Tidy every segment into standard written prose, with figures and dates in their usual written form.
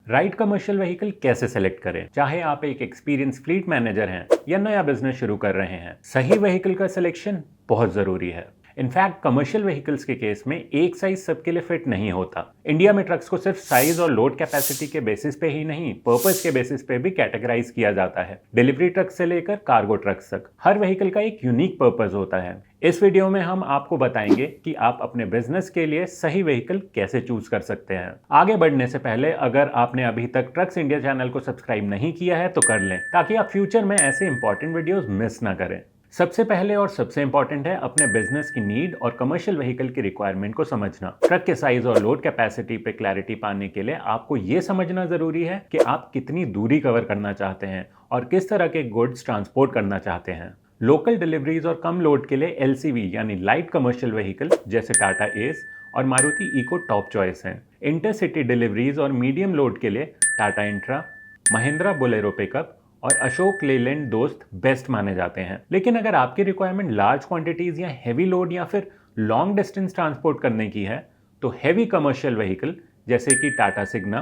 Right commercial vehicle कैसे select करें? चाहे आप एक एक्सपीरियंस फ्लीट मैनेजर हैं या नया बिजनेस शुरू कर रहे हैं, सही व्हीकल का सिलेक्शन बहुत जरूरी है। इनफैक्ट कमर्शियल व्हीकल्स के केस में एक साइज सबके लिए फिट नहीं होता। इंडिया में ट्रक्स को सिर्फ साइज और लोड कैपेसिटी के बेसिस पे ही नहीं, पर्पस के बेसिस पे भी कैटेगराइज किया जाता है। डिलीवरी ट्रक से लेकर कार्गो ट्रक्स तक हर व्हीकल का एक यूनिक पर्पस होता है। इस वीडियो में हम आपको बताएंगे कि आप अपने बिजनेस के लिए सही व्हीकल कैसे चूज कर सकते हैं। आगे बढ़ने से पहले अगर आपने अभी तक ट्रक्स इंडिया चैनल को सब्सक्राइब नहीं किया है तो कर लें, ताकि आप फ्यूचर में ऐसे इंपॉर्टेंट वीडियोस मिस ना करें। सबसे पहले और सबसे इंपॉर्टेंट है अपने बिजनेस की नीड और कमर्शियल व्हीकल की रिक्वायरमेंट को समझना। ट्रक के साइज और लोड कैपेसिटी पे क्लैरिटी पाने के लिए आपको ये समझना जरूरी है कि आप कितनी दूरी कवर करना चाहते हैं और किस तरह के गुड्स ट्रांसपोर्ट करना चाहते हैं। लोकल डिलीवरीज और कम लोड के लिए एलसीवी यानी लाइट कमर्शियल व्हीकल जैसे टाटा एस और मारुति इको टॉप चॉइस हैं। इंटरसिटी डिलीवरीज और मीडियम लोड के लिए Tata intra, Mahindra Bolero pickup और अशोक लेलैंड दोस्त बेस्ट माने जाते हैं। लेकिन अगर आपकी रिक्वायरमेंट लार्ज क्वांटिटीज या हेवी लोड या फिर लॉन्ग डिस्टेंस ट्रांसपोर्ट करने की है तो हेवी कमर्शियल व्हीकल जैसे कि टाटा सिग्ना,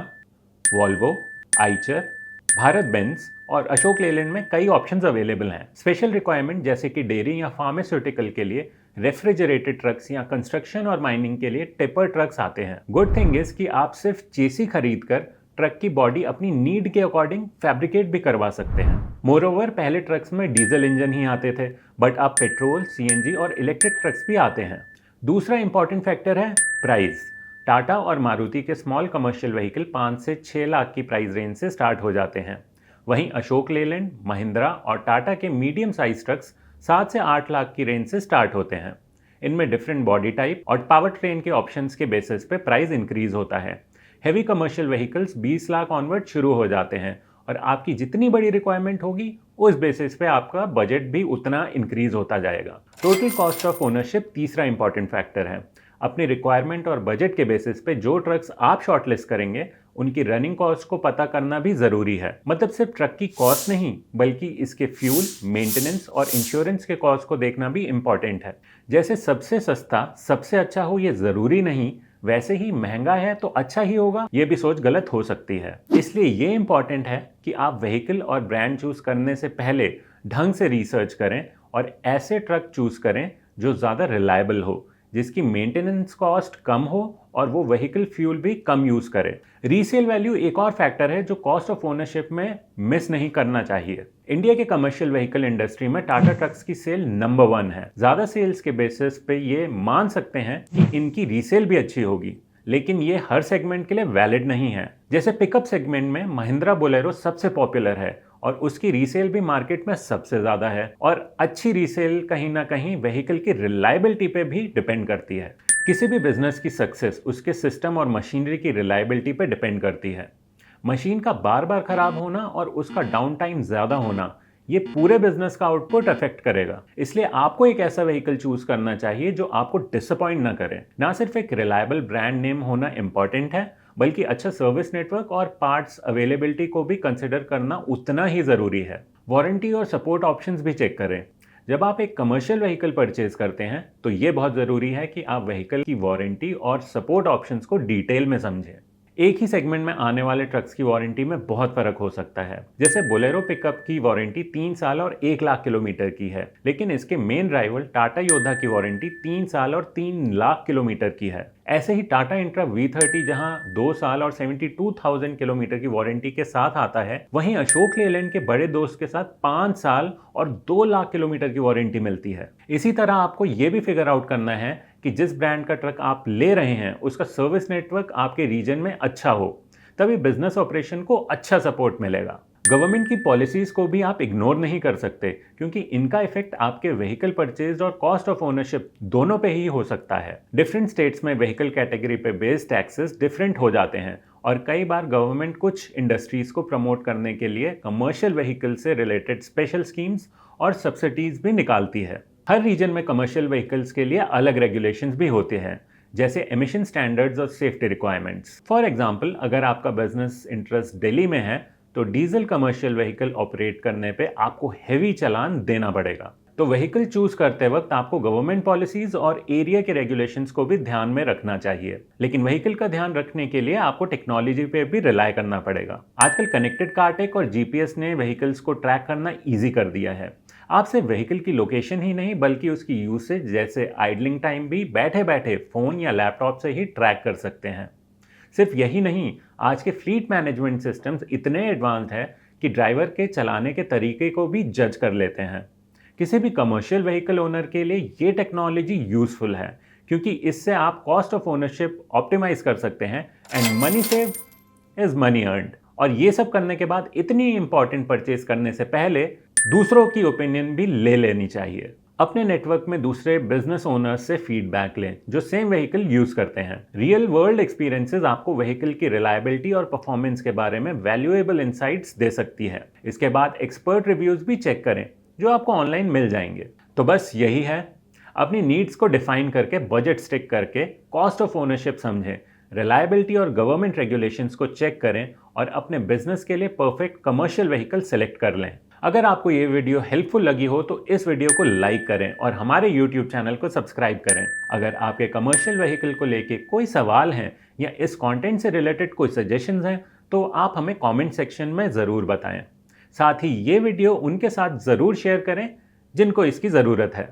वॉल्वो, आइचर, भारत बेंज और अशोक लेलैंड में कई ऑप्शंस अवेलेबल हैं। स्पेशल रिक्वायरमेंट जैसे कि डेयरी या फार्मास्यूटिकल के लिए रेफ्रिजरेटेड ट्रक्स या कंस्ट्रक्शन और माइनिंग के लिए टिपर ट्रक्स आते हैं। गुड थिंग इज कि आप सिर्फ चेसी खरीद कर ट्रक की बॉडी अपनी नीड के अकॉर्डिंग फैब्रिकेट भी करवा सकते हैं। मोरओवर पहले ट्रक्स में डीजल इंजन ही आते थे, बट अब पेट्रोल, सीएनजी और इलेक्ट्रिक ट्रक्स भी आते हैं। दूसरा इंपॉर्टेंट फैक्टर है प्राइस। टाटा और मारुति के स्मॉल कमर्शियल व्हीकल 5 से 6 लाख की प्राइस रेंज से स्टार्ट हो जाते हैं। वहीं अशोक लेलैंड, महिंद्रा और टाटा के मीडियम साइज ट्रक्स 7 से 8 लाख की रेंज से स्टार्ट होते हैं। इनमें डिफरेंट बॉडी टाइप और पावर ट्रेन के ऑप्शंस के बेसिस पे प्राइस इंक्रीज होता है। Heavy commercial vehicles 20 lakh onward शुरू हो जाते हैं और आपकी जितनी बड़ी रिक्वायरमेंट होगी उस बेसिस पे आपका बजट भी उतना इंक्रीज होता जाएगा। टोटल कॉस्ट ऑफ ओनरशिप तीसरा इंपॉर्टेंट फैक्टर है। अपनी रिक्वायरमेंट और बजट के बेसिस पे जो ट्रक्स आप शॉर्टलिस्ट करेंगे उनकी रनिंग कॉस्ट को पता करना भी जरूरी है। मतलब सिर्फ ट्रक की कॉस्ट नहीं, बल्कि इसके फ्यूल, मेंटेनेंस और इंश्योरेंस के कॉस्ट को देखना भी इंपॉर्टेंट है। जैसे सबसे सस्ता सबसे अच्छा हो ये जरूरी नहीं, वैसे ही महंगा है तो अच्छा ही होगा, ये भी सोच गलत हो सकती है। इसलिए ये इंपॉर्टेंट है कि आप व्हीकल और ब्रांड चूज करने से पहले ढंग से रिसर्च करें और ऐसे ट्रक चूज करें जो ज़्यादा रिलायबल हो, जिसकी मेंटेनेंस कॉस्ट कम हो और वो व्हीकल फ्यूल भी कम यूज़ करे। रीसेल वैल्यू एक और फैक्टर है जो कॉस्ट ऑफ ओनरशिप में मिस नहीं करना चाहिए। इंडिया के कमर्शियल व्हीकल इंडस्ट्री में टाटा ट्रक्स की सेल नंबर 1 है। ज़्यादा सेल्स के बेसिस पे ये मान सकते हैं कि इनकी रीसेल भी अच्छी होगी, लेकिन ये हर सेगमेंट के लिए वैलिड नहीं है। जैसे पिकअप सेगमेंट में महिंद्रा बोलेरो सबसे पॉपुलर है और उसकी रीसेल भी मार्केट में सबसे ज़्यादा है, और अच्छी रीसेल कहीं ना कहीं व्हीकल की रिलायबिलिटी पे भी डिपेंड करती है। किसी भी बिजनेस की सक्सेस उसके सिस्टम और मशीनरी की रिलायबिलिटी पे डिपेंड करती है। मशीन का बार बार खराब होना और उसका डाउन टाइम ज़्यादा होना ये पूरे बिजनेस का आउटपुट अफेक्ट करेगा। इसलिए आपको एक ऐसा व्हीकल चूज करना चाहिए जो आपको डिसअपॉइंट ना करे। ना सिर्फ एक रिलायबल ब्रांड नेम होना इंपॉर्टेंट है, बल्कि अच्छा सर्विस नेटवर्क और पार्ट्स अवेलेबिलिटी को भी कंसिडर करना उतना ही ज़रूरी है। वारंटी और सपोर्ट ऑप्शंस भी चेक करें। जब आप एक कमर्शियल व्हीकल परचेज करते हैं तो ये बहुत ज़रूरी है कि आप व्हीकल की वारंटी और सपोर्ट ऑप्शंस को डिटेल में समझें। एक ही सेगमेंट में आने वाले ट्रक्स की वारंटी में बहुत फर्क हो सकता है। जैसे बोलेरो पिकअप की वारंटी 3 साल और 1 लाख किलोमीटर की है, लेकिन इसके मेन राइवल टाटा योद्धा की वारंटी 3 साल और 3 लाख किलोमीटर की है। ऐसे ही टाटा इंट्रा V30 जहां 2 साल और 72,000 किलोमीटर की वारंटी के साथ आता है, वहीं अशोक लेलैंड के बड़े दोस्त के साथ 5 साल और 2 लाख किलोमीटर की वारंटी मिलती है। इसी तरह आपको ये भी फिगर आउट करना है कि जिस ब्रांड का ट्रक आप ले रहे हैं उसका सर्विस नेटवर्क आपके रीजन में अच्छा हो, तभी बिजनेस ऑपरेशन को अच्छा सपोर्ट मिलेगा। गवर्नमेंट की पॉलिसीज को भी आप इग्नोर नहीं कर सकते, क्योंकि इनका इफेक्ट आपके व्हीकल परचेज और कॉस्ट ऑफ ओनरशिप दोनों पे ही हो सकता है। डिफरेंट स्टेट्स में व्हीकल कैटेगरी पे बेस्ड टैक्सेस डिफरेंट हो जाते हैं और कई बार गवर्नमेंट कुछ इंडस्ट्रीज को प्रमोट करने के लिए कमर्शियल व्हीकल से रिलेटेड स्पेशल स्कीम्स और सब्सिडीज भी निकालती है। हर रीजन में कमर्शियल व्हीकल्स के लिए अलग रेगुलेशंस भी होते हैं, जैसे एमिशन स्टैंडर्ड्स और सेफ्टी रिक्वायरमेंट्स। फॉर एग्जांपल, अगर आपका बिजनेस इंटरेस्ट दिल्ली में है तो डीजल कमर्शियल व्हीकल ऑपरेट करने पे आपको हेवी चालान देना पड़ेगा। तो व्हीकल चूज करते वक्त आपको गवर्नमेंट पॉलिसीज और एरिया के रेगुलेशंस को भी ध्यान में रखना चाहिए। लेकिन व्हीकल का ध्यान रखने के लिए आपको टेक्नोलॉजी पे भी रिलाय करना पड़ेगा। आजकल कनेक्टेड कार टेक और जीपीएस ने व्हीकल्स को ट्रैक करना ईजी कर दिया है। आप सिर्फ व्हीकल की लोकेशन ही नहीं बल्कि उसकी यूसेज जैसे आइडलिंग टाइम भी बैठे बैठे फोन या लैपटॉप से ही ट्रैक कर सकते हैं। सिर्फ यही नहीं, आज के फ्लीट मैनेजमेंट सिस्टम्स इतने एडवांस्ड है कि ड्राइवर के चलाने के तरीके को भी जज कर लेते हैं। किसी भी कमर्शियल व्हीकल ओनर के लिए ये टेक्नोलॉजी यूजफुल है क्योंकि इससे आप कॉस्ट ऑफ ओनरशिप ऑप्टिमाइज कर सकते हैं and money save is money earned. और ये सब करने के बाद इतनी इंपॉर्टेंट परचेज करने से पहले दूसरों की ओपिनियन भी ले लेनी चाहिए। अपने नेटवर्क में दूसरे बिजनेस ओनर्स से फीडबैक लें जो सेम व्हीकल यूज करते हैं। रियल वर्ल्ड एक्सपीरियंसेस आपको व्हीकल की रिलायबिलिटी और परफॉर्मेंस के बारे में वैल्यूएबल इंसाइट्स दे सकती है। इसके बाद एक्सपर्ट रिव्यूज भी चेक करें जो आपको ऑनलाइन मिल जाएंगे। तो बस यही है, अपनी नीड्स को डिफाइन करके बजट स्टिक करके कॉस्ट ऑफ ओनरशिप समझें, रिलायबिलिटी और गवर्नमेंट रेगुलेशंस को चेक करें और अपने बिजनेस के लिए परफेक्ट कमर्शियल व्हीकल सेलेक्ट कर लें। अगर आपको ये वीडियो हेल्पफुल लगी हो तो इस वीडियो को लाइक करें और हमारे YouTube चैनल को सब्सक्राइब करें। अगर आपके कमर्शियल व्हीकल को लेके कोई सवाल हैं या इस कंटेंट से रिलेटेड कोई सजेशंस हैं तो आप हमें कमेंट सेक्शन में ज़रूर बताएं। साथ ही ये वीडियो उनके साथ ज़रूर शेयर करें जिनको इसकी ज़रूरत है।